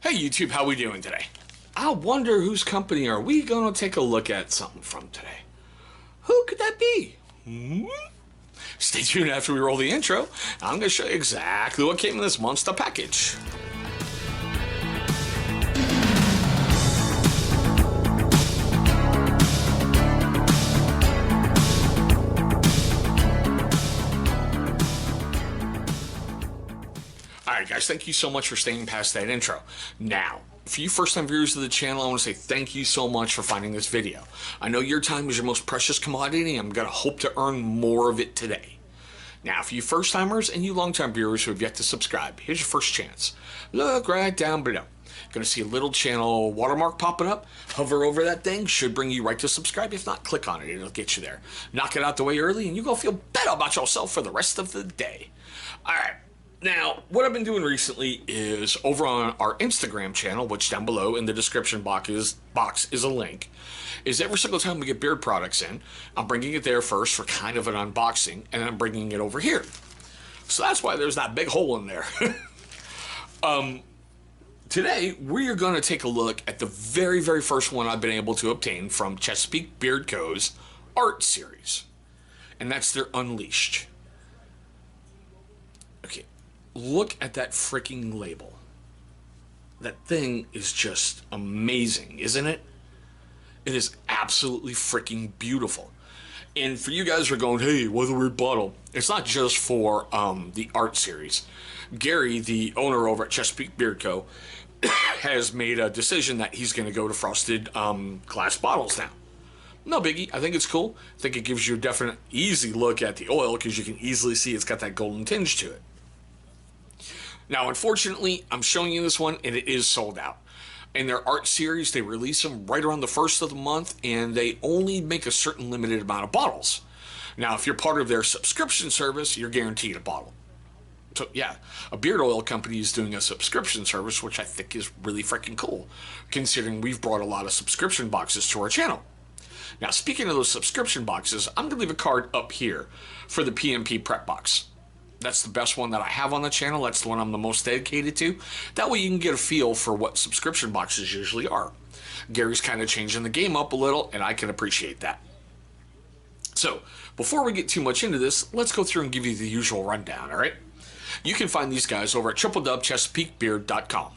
Hey YouTube, how we doing today? I wonder whose company are we going to take a look at something from today? Who could that be? Stay tuned after we roll the intro. I'm going to show you exactly what came in this monster package. Alright guys, thank you so much for staying past that intro. Now, for you first time viewers of the channel, I want to say thank you so much for finding this video. I know your time is your most precious commodity, and I'm going to hope to earn more of it today. Now, for you first timers and you long time viewers who have yet to subscribe, here's your first chance. Look right down below. You're going to see a little channel watermark popping up. Hover over that thing, should bring you right to subscribe. If not, click on it, it'll get you there. Knock it out the way early and you're going to feel better about yourself for the rest of the day. Alright. Now, what I've been doing recently is over on our Instagram channel, which down below in the description box is a link, is every single time we get beard products in, I'm bringing it there first for kind of an unboxing, and then I'm bringing it over here. So that's why there's that big hole in there. Today, we're going to take a look at the very, very first one I've been able to obtain from Chesapeake Beard Co.'s art series. And that's their Unleashed. Okay. Look at that freaking label. That thing is just amazing, isn't it? It is absolutely freaking beautiful. And for you guys who are going, hey, what's a weird bottle? It's not just for the art series. Gary, the owner over at Chesapeake Beard Co., has made a decision that he's going to go to frosted glass bottles now. No biggie. I think it's cool. I think it gives you a definite easy look at the oil because you can easily see it's got that golden tinge to it. Now, unfortunately, I'm showing you this one, and it is sold out. In their art series, they release them right around the first of the month, and they only make a certain limited amount of bottles. Now, if you're part of their subscription service, you're guaranteed a bottle. So, yeah, a beard oil company is doing a subscription service, which I think is really freaking cool, considering we've brought a lot of subscription boxes to our channel. Now, speaking of those subscription boxes, I'm going to leave a card up here for the PMP Prep Box. That's the best one that I have on the channel. That's the one I'm the most dedicated to. That way you can get a feel for what subscription boxes usually are. Gary's kind of changing the game up a little, and I can appreciate that. So, before we get too much into this, let's go through and give you the usual rundown, alright? You can find these guys over at Tctbnl.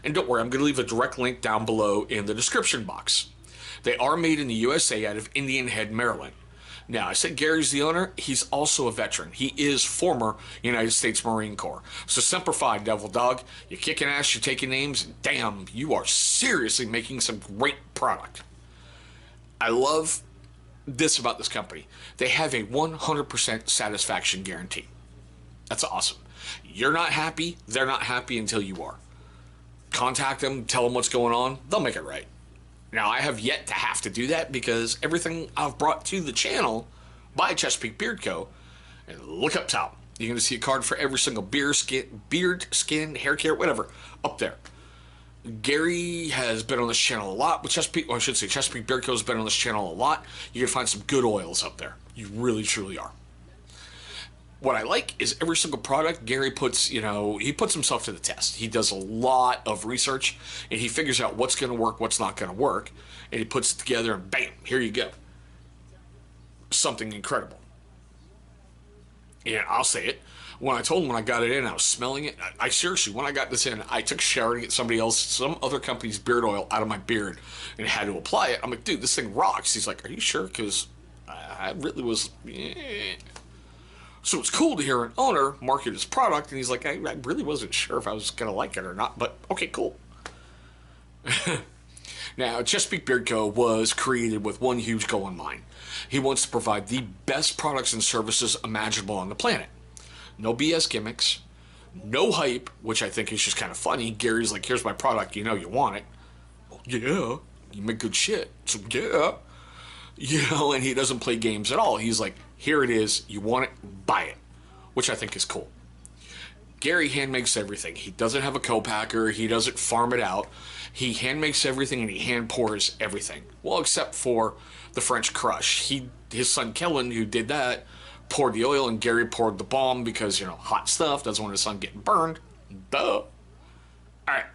And don't worry, I'm going to leave a direct link down below in the description box. They are made in the USA out of Indian Head, Maryland. Now, I said Gary's the owner. He's also a veteran. He is former United States Marine Corps. So Semper Fi, Devil Dog. You're kicking ass, you're taking names, and damn, you are seriously making some great product. I love this about this company. They have a 100% satisfaction guarantee. That's awesome. You're not happy, they're not happy until you are. Contact them, tell them what's going on, they'll make it right. Now, I have yet to have to do that because everything I've brought to the channel by Chesapeake Beard Co. And look up top. You're going to see a card for every single beard, skin, hair care, whatever, up there. Gary has been on this channel a lot with Chesapeake, or I should say Chesapeake Beard Co. has been on this channel a lot. You're going to find some good oils up there. You really, truly are. What I like is every single product Gary puts, he puts himself to the test. He does a lot of research, and he figures out what's going to work, what's not going to work, and he puts it together, and bam, here you go. Something incredible. And I'll say it. When I told him when I got it in, I was smelling it. I seriously, when I got this in, I took a shower to get some other company's beard oil out of my beard and had to apply it. I'm like, dude, this thing rocks. He's like, are you sure? Because I really was... So it's cool to hear an owner market his product, and he's like, I really wasn't sure if I was going to like it or not, but okay, cool. Now, Chesapeake Beard Co. was created with one huge goal in mind. He wants to provide the best products and services imaginable on the planet. No BS gimmicks, no hype, which I think is just kind of funny. Gary's like, here's my product, you want it. Well, yeah, you make good shit, so yeah. And he doesn't play games at all. He's like, here it is, you want it, buy it, which I think is cool. Gary hand makes everything. He doesn't have a co-packer, he doesn't farm it out. He hand makes everything and he hand pours everything. Well, except for the French crush. His son Kellen, who did that, poured the oil, and Gary poured the balm because, hot stuff, doesn't want his son getting burned. Duh. Alright.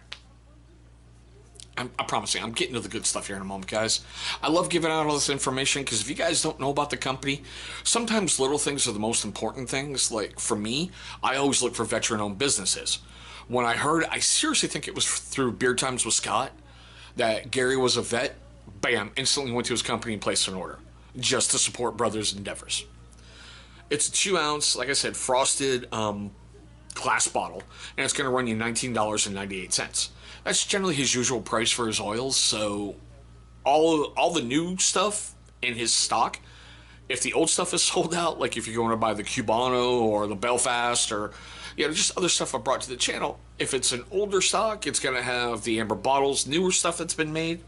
I promise you, I'm getting to the good stuff here in a moment, guys. I love giving out all this information because if you guys don't know about the company, sometimes little things are the most important things. Like for me, I always look for veteran-owned businesses. When I heard, I seriously think it was through Beer Times with Scott, that Gary was a vet, bam, instantly went to his company and placed an order just to support brothers' endeavors. It's a 2-ounce, like I said, frosted glass bottle, and it's going to run you $19.98. That's generally his usual price for his oils, so all the new stuff in his stock, if the old stuff is sold out, like if you're going to buy the Cubano or the Belfast or just other stuff I brought to the channel, if it's an older stock, it's going to have the amber bottles, newer stuff that's been made,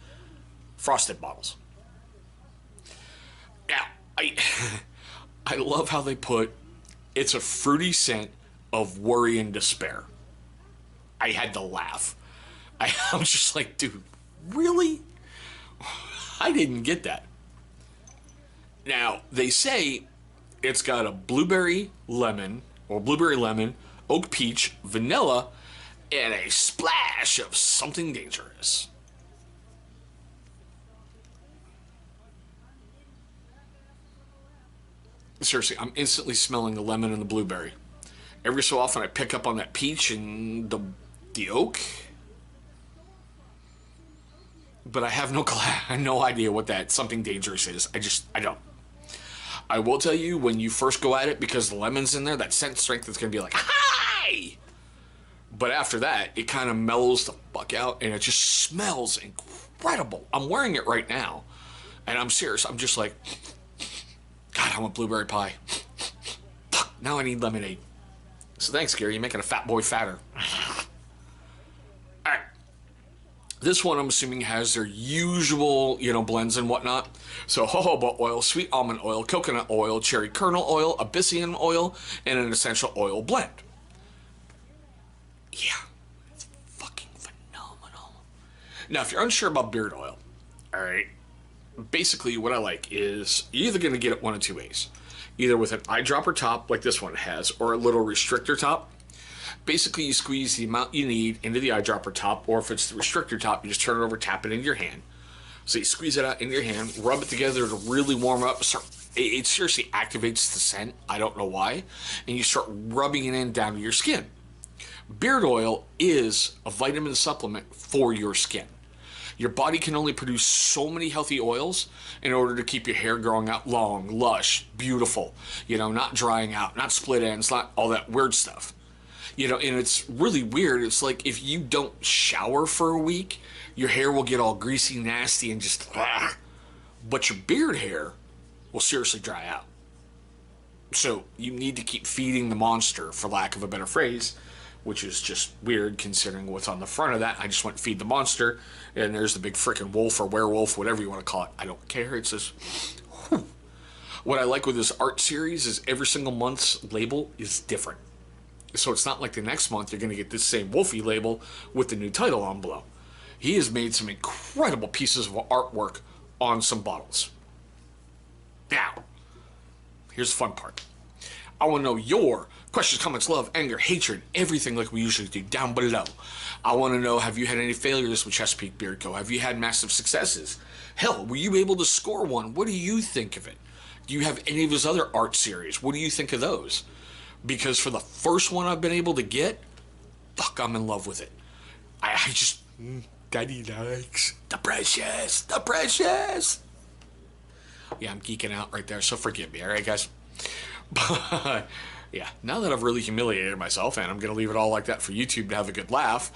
frosted bottles. Now, I love how they put, it's a fruity scent of worry and despair. I had to laugh. I'm just like, dude, really? I didn't get that. Now, they say it's got a blueberry lemon, oak peach, vanilla, and a splash of something dangerous. Seriously, I'm instantly smelling the lemon and the blueberry. Every so often I pick up on that peach and the oak. But I have no idea what that something dangerous is. I don't. I will tell you, when you first go at it, because the lemon's in there, that scent strength is going to be like, hi! But after that, it kind of mellows the fuck out, and it just smells incredible. I'm wearing it right now, and I'm serious. I'm just like, God, I want blueberry pie. Fuck, now I need lemonade. So thanks, Gary. You're making a fat boy fatter. All right. This one, I'm assuming, has their usual, blends and whatnot. So jojoba oil, sweet almond oil, coconut oil, cherry kernel oil, abyssinian oil, and an essential oil blend. Yeah, it's fucking phenomenal. Now, if you're unsure about beard oil, all right, basically what I like is you're either going to get it one of two ways. Either with an eyedropper top, like this one has, or a little restrictor top. Basically, you squeeze the amount you need into the eyedropper top, or if it's the restrictor top, you just turn it over, tap it into your hand. So you squeeze it out into your hand, rub it together to really warm up. It seriously activates the scent. I don't know why. And you start rubbing it in down to your skin. Beard oil is a vitamin supplement for your skin. Your body can only produce so many healthy oils in order to keep your hair growing out long, lush, beautiful, not drying out, not split ends, not all that weird stuff. And it's really weird. It's like if you don't shower for a week, your hair will get all greasy, nasty, and just, but your beard hair will seriously dry out. So you need to keep feeding the monster, for lack of a better phrase, which is just weird considering what's on the front of that. I just went feed the monster, and there's the big freaking wolf or werewolf, whatever you want to call it. I don't care. It says, whew. What I like with this art series is every single month's label is different. So it's not like the next month you're going to get this same Wolfie label with the new title on below. He has made some incredible pieces of artwork on some bottles. Now, here's the fun part. I want to know your questions, comments, love, anger, hatred, everything like we usually do down below. I want to know, have you had any failures with Chesapeake Beard Co? Have you had massive successes? Hell, were you able to score one? What do you think of it? Do you have any of his other art series? What do you think of those? Because for the first one I've been able to get, fuck, I'm in love with it. I just, Daddy likes the precious, the precious. Yeah, I'm geeking out right there, so forgive me, all right, guys? But, yeah, now that I've really humiliated myself, and I'm going to leave it all like that for YouTube to have a good laugh,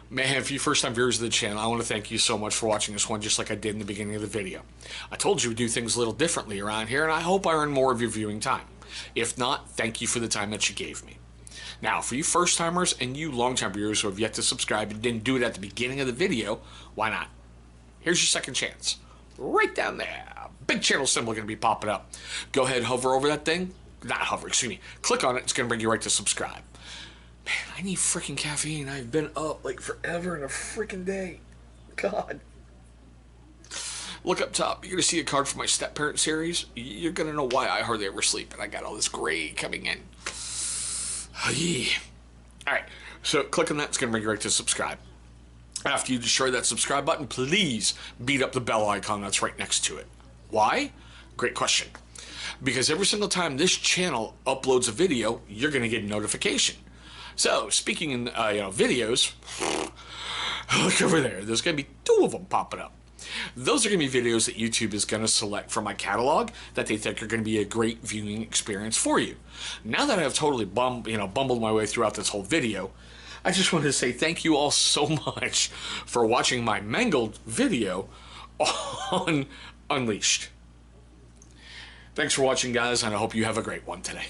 man, if you're first-time viewers of the channel, I want to thank you so much for watching this one, just like I did in the beginning of the video. I told you we'd do things a little differently around here, and I hope I earn more of your viewing time. If not, thank you for the time that you gave me. Now, for you first-timers and you long-time viewers who have yet to subscribe and didn't do it at the beginning of the video, why not? Here's your second chance. Right down there. Big channel symbol going to be popping up. Go ahead, hover over that thing. Not hover, excuse me. Click on it. It's going to bring you right to subscribe. Man, I need freaking caffeine. I've been up like forever in a freaking day. God. Look up top. You're going to see a card for my step-parent series. You're going to know why I hardly ever sleep, and I got all this gray coming in. Alright, so click on that. It's going to bring you right to subscribe. After you destroy that subscribe button, please beat up the bell icon that's right next to it. Why? Great question. Because every single time this channel uploads a video, you're going to get a notification. So, speaking in videos, look over there. There's going to be 2 of them popping up. Those are going to be videos that YouTube is going to select from my catalog that they think are going to be a great viewing experience for you. Now that I've totally bumbled my way throughout this whole video, I just wanted to say thank you all so much for watching my mangled video on Unleashed. Thanks for watching, guys, and I hope you have a great one today.